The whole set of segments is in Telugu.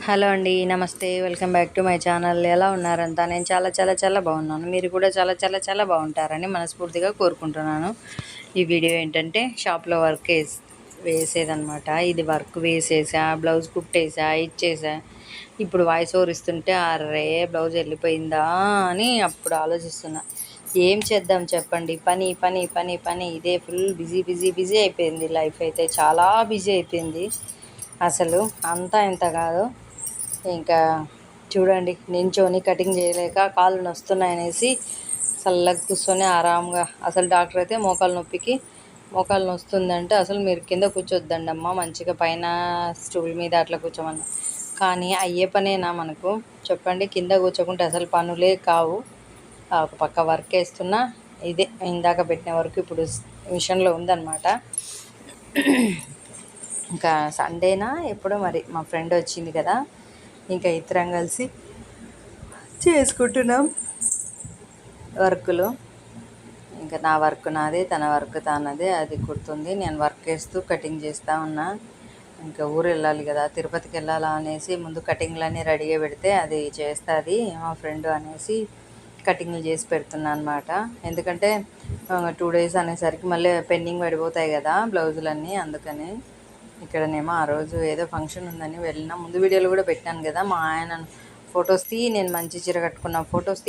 హలో అండి. నమస్తే. Welcome back to my channel. ఎలా ఉన్నారంతా? నేను చాలా చాలా చాలా బాగున్నాను. మీరు కూడా చాలా చాలా చాలా బాగుంటారని మనస్ఫూర్తిగా కోరుకుంటున్నాను. ఈ వీడియో ఏంటంటే షాప్లో వర్క్ వేసేదనమాట. ఇది వర్క్ వేసేసా, బ్లౌజ్ కుట్టేసా, ఇచ్చేసా. ఇప్పుడు వాయిస్ ఓవర్ ఇస్తుంటే అర్రే బ్లౌజ్ వెళ్ళిపోయిందా అని అప్పుడు ఆలోచిస్తున్నా. ఏం చేద్దాం చెప్పండి. పని పని పని పని ఇదే ఫుల్ బిజీ బిజీ బిజీ అయిపోయింది. లైఫ్ అయితే చాలా బిజీ అయిపోయింది. అసలు అంతా ఇంత కాదు. ఇంకా చూడండి, నించొని కటింగ్ చేయలేక కాళ్ళు నొస్తున్నాయనేసి చల్లగా కూర్చొని ఆరాంగా, అసలు డాక్టర్ అయితే మోకాలు నొస్తుందంటే అసలు మీరు కింద కూర్చోద్దండి అమ్మ, మంచిగా పైన స్టూల్ మీద అట్లా కూర్చోమన్నా. కానీ అయ్యే పనేనా మనకు చెప్పండి? కింద కూర్చోకుంటే అసలు పనులే కావు. ఒక పక్క వర్క్ వేస్తున్నా, ఇదే ఇందాక పెట్టిన వరకు ఇప్పుడు మిషన్లో ఉందన్నమాట. ఇంకా సండేనా ఎప్పుడో మరి మా ఫ్రెండ్ వచ్చింది కదా, ఇంకా ఇద్దరం కలిసి చేసుకుంటున్నాం వర్కులు. ఇంకా నా వర్క్ నాదే, తన వర్క్ తానదే. అది కుడుతుంది, నేను వర్క్ వేస్తూ కటింగ్ చేస్తూ ఉన్నా. ఇంకా ఊరు వెళ్ళాలి కదా, తిరుపతికి వెళ్ళాలా అనేసి ముందు కటింగ్లన్నీ రెడీగా పెడితే అది చేస్తుంది మా ఫ్రెండ్ అనేసి కటింగ్లు చేసి పెడుతున్నా అనమాట. ఎందుకంటే 2 days అనేసరికి మళ్ళీ పెండింగ్ పడిపోతాయి కదా బ్లౌజులన్నీ. అందుకని ఇక్కడనేమో ఆ రోజు ఏదో ఫంక్షన్ ఉందని వెళ్ళినా. ముందు వీడియోలు కూడా పెట్టాను కదా, మా ఆయన ఫొటోస్ తీ, నేను మంచి చీర కట్టుకున్న ఫొటోస్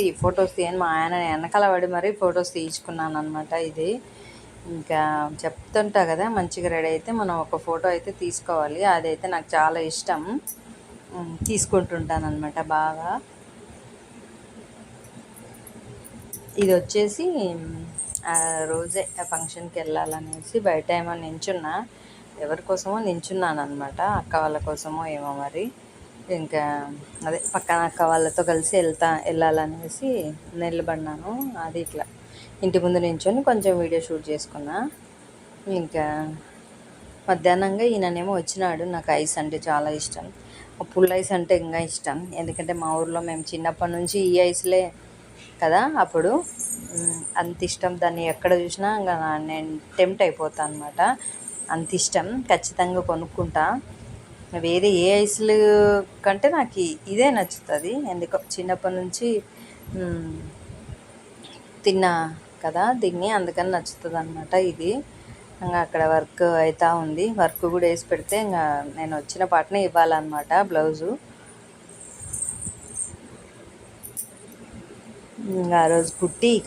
తీ అని మా ఆయన వెనకాల పడి మరీ ఫొటోస్ తీయించుకున్నాను అనమాట. ఇది ఇంకా చెప్తుంటా కదా, మంచిగా రెడీ అయితే మనం ఒక ఫోటో అయితే తీసుకోవాలి. అదైతే నాకు చాలా ఇష్టం, తీసుకుంటుంటాను అనమాట బాగా. ఇది వచ్చేసి ఆ రోజే ఫంక్షన్కి వెళ్ళాలనేసి బయట ఏమో నించున్నా, ఎవరి కోసమో నించున్నాను అనమాట. అక్క వాళ్ళ కోసమో ఏమో మరి. ఇంకా అదే పక్కన అక్క వాళ్ళతో కలిసి వెళ్ళాలనేసి నిలబడినాను. అది ఇట్లా ఇంటి ముందు నించొని కొంచెం వీడియో షూట్ చేసుకున్నా. ఇంకా మధ్యాహ్నంగా ఈయననేమో వచ్చినాడు. నాకు ఐస్ అంటే చాలా ఇష్టం, పుల్ల ఐస్ అంటే ఇంకా ఇష్టం. ఎందుకంటే మా ఊర్లో మేము చిన్నప్పటి నుంచి ఈ ఐస్లే కదా, అప్పుడు అంత ఇష్టం. దాన్ని ఎక్కడ చూసినా ఇంకా నేను టెంప్ట్ అయిపోతాను అనమాట. అంత ఇష్టం, ఖచ్చితంగా కొనుక్కుంటా. వేరే ఏ ఐస్లు కంటే నాకు ఇదే నచ్చుతుంది ఎందుకో. చిన్నప్పటి నుంచి తిన్నా కదా దీన్ని, అందుకని నచ్చుతుంది అనమాట ఇది. ఇంకా అక్కడ వర్క్ అవుతూ ఉంది. వర్క్ కూడా వేసి పెడితే ఇంకా నేను వచ్చిన పాటనే ఇవ్వాలన్నమాట బ్లౌజు. ఇంకా ఆ రోజు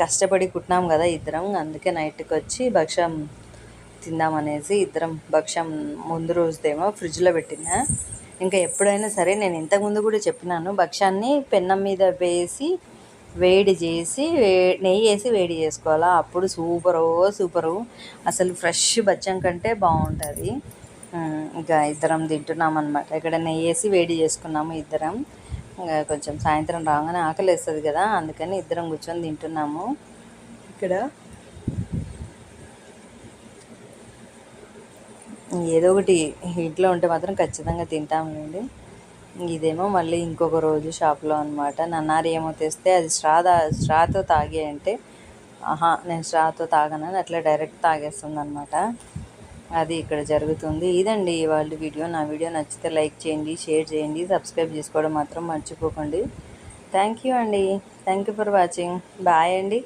కష్టపడి కుట్టినాం కదా ఇద్దరం, అందుకే నైట్కి వచ్చి భక్ష్యం తిందామనేసి ఇద్దరం భక్ష్యం ముందు రోజుదేమో ఫ్రిడ్జ్లో పెట్టినా. ఇంకా ఎప్పుడైనా సరే నేను ఇంతకుముందు కూడా చెప్పినాను, భక్ష్యాన్ని పెన్నం మీద వేసి వేడి చేసి నెయ్యి వేసి వేడి చేసుకోవాలా, అప్పుడు సూపరు. అసలు ఫ్రెష్ బచ్చం కంటే బాగుంటుంది. ఇంకా ఇద్దరం తింటున్నాం అనమాట. ఇక్కడ నెయ్యి వేసి వేడి చేసుకున్నాము ఇద్దరం. ఇంకా కొంచెం సాయంత్రం రాగానే ఆకలి వేస్తుంది కదా, అందుకని ఇద్దరం కూర్చొని తింటున్నాము. ఇక్కడ ఏదో ఒకటి ఇంట్లో ఉంటే మాత్రం ఖచ్చితంగా తింటాములేండి. ఇదేమో మళ్ళీ ఇంకొక రోజు షాప్లో అనమాట. నన్నారి ఏమో తెస్తే అది స్ట్రాతో తాగే అంటే, నేను స్ట్రాతో తాగనని అట్లా డైరెక్ట్ తాగేస్తుంది అనమాట. అది ఇక్కడ జరుగుతుంది. ఇదండి ఇవాళ వీడియో. నా వీడియో నచ్చితే లైక్ చేయండి, షేర్ చేయండి, సబ్స్క్రైబ్ చేసుకోవడం మాత్రం మర్చిపోకండి. థ్యాంక్ యూ అండి. Thank you for watching. Bye అండి.